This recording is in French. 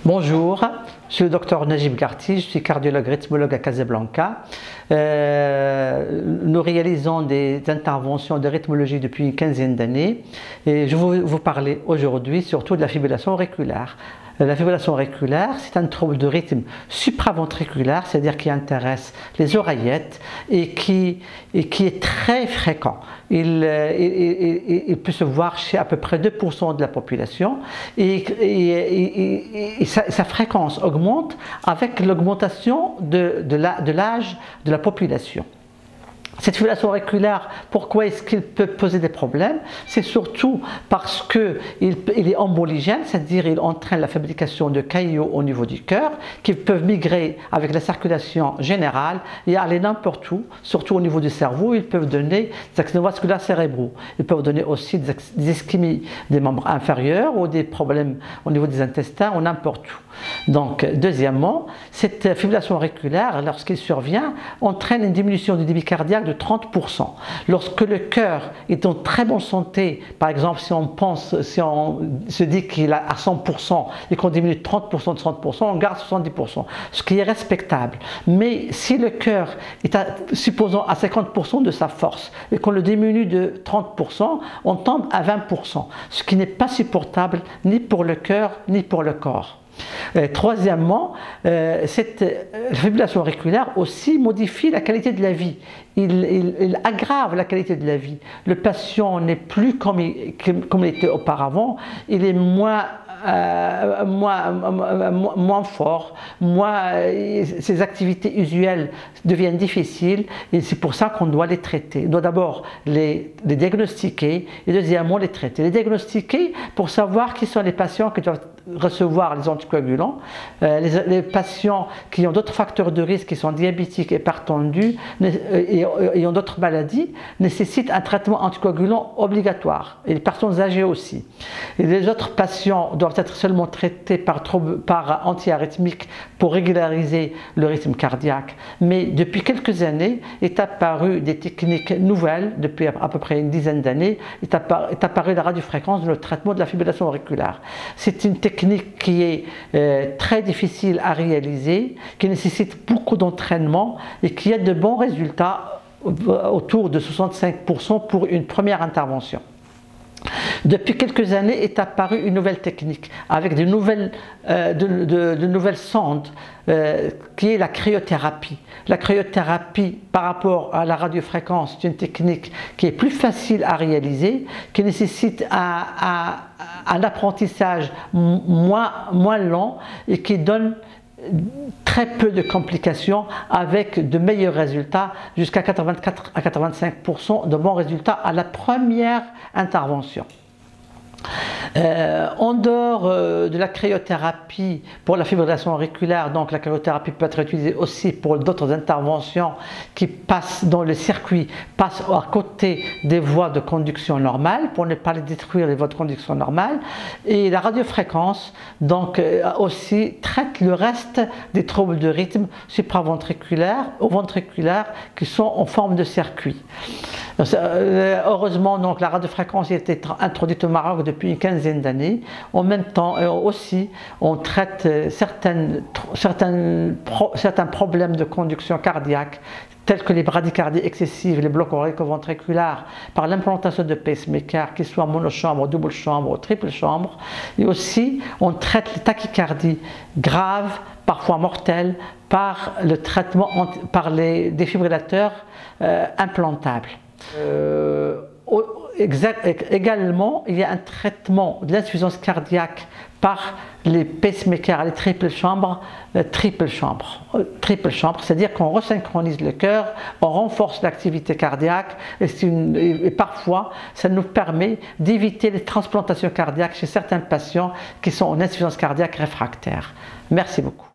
Bonjour, je suis le docteur Najib Garti, je suis cardiologue rythmologue à Casablanca. Nous réalisons des interventions de rythmologie depuis une quinzaine d'années et je vais vous parler aujourd'hui surtout de la fibrillation auriculaire. La fibrillation auriculaire, c'est un trouble de rythme supraventriculaire, c'est-à-dire qui intéresse les oreillettes et qui est très fréquent. Il peut se voir chez à peu près 2% de la population et sa fréquence augmente avec l'augmentation de l'âge de la population. Cette fibrillation auriculaire, pourquoi est-ce qu'il peut poser des problèmes? C'est surtout parce qu'il est emboligène, c'est-à-dire il entraîne la fabrication de caillots au niveau du cœur qui peuvent migrer avec la circulation générale et aller n'importe où, surtout au niveau du cerveau. Ils peuvent donner des accidents vasculaires cérébraux. Ils peuvent donner aussi des ischémies des membres inférieurs ou des problèmes au niveau des intestins ou n'importe où. Donc, deuxièmement, cette fibrillation auriculaire, lorsqu'il survient, entraîne une diminution du débit cardiaque de 30%. Lorsque le cœur est en très bonne santé, par exemple si on se dit qu'il est à 100% et qu'on diminue 30% de 100%, on garde 70%, ce qui est respectable. Mais si le cœur est supposons à 50% de sa force et qu'on le diminue de 30%, on tombe à 20%, ce qui n'est pas supportable ni pour le cœur ni pour le corps. Troisièmement, cette fibrillation auriculaire aussi modifie la qualité de la vie. Il aggrave la qualité de la vie. Le patient n'est plus comme il était auparavant, il est moins fort, ses activités usuelles deviennent difficiles et c'est pour ça qu'on doit les traiter. On doit d'abord les diagnostiquer et deuxièmement les traiter. Les diagnostiquer pour savoir qui sont les patients qui doivent recevoir les anticoagulants, les patients qui ont d'autres facteurs de risque, qui sont diabétiques, hypertendus et ont d'autres maladies, nécessitent un traitement anticoagulant obligatoire et les personnes âgées aussi. Et les autres patients doivent être seulement traités par antiarythmiques pour régulariser le rythme cardiaque. Mais depuis quelques années, est apparu des techniques nouvelles, depuis à peu près une dizaine d'années, est apparue la radiofréquence dans le traitement de la fibrillation auriculaire. C'est une technique qui est très difficile à réaliser, qui nécessite beaucoup d'entraînement et qui a de bons résultats autour de 65% pour une première intervention. Depuis quelques années est apparue une nouvelle technique avec de nouvelles sondes qui est la cryothérapie. La cryothérapie par rapport à la radiofréquence c'est une technique qui est plus facile à réaliser, qui nécessite un apprentissage moins lent et qui donne très peu de complications avec de meilleurs résultats, jusqu'à 84 à 85% de bons résultats à la première intervention. En dehors de la cryothérapie pour la fibrillation auriculaire, donc la cryothérapie peut être utilisée aussi pour d'autres interventions qui passent dans le circuit, passent à côté des voies de conduction normales pour ne pas les détruire les voies de conduction normales. Et la radiofréquence donc aussi traite le reste des troubles de rythme supraventriculaire ou ventriculaire qui sont en forme de circuit. Heureusement donc la radiofréquence a été introduite au Maroc depuis une quinzaine d'années. En même temps aussi on traite certains problèmes de conduction cardiaque tels que les bradycardies excessives, les blocs aurico-ventriculaires par l'implantation de pacemakers qui soient monochambre, double chambre ou triple chambre. Et aussi on traite les tachycardies graves, parfois mortelles, par le traitement par les défibrillateurs implantables. Également, il y a un traitement de l'insuffisance cardiaque par les pacemakers, les triples chambres, c'est-à-dire qu'on resynchronise le cœur, on renforce l'activité cardiaque et parfois ça nous permet d'éviter les transplantations cardiaques chez certains patients qui sont en insuffisance cardiaque réfractaire. Merci beaucoup.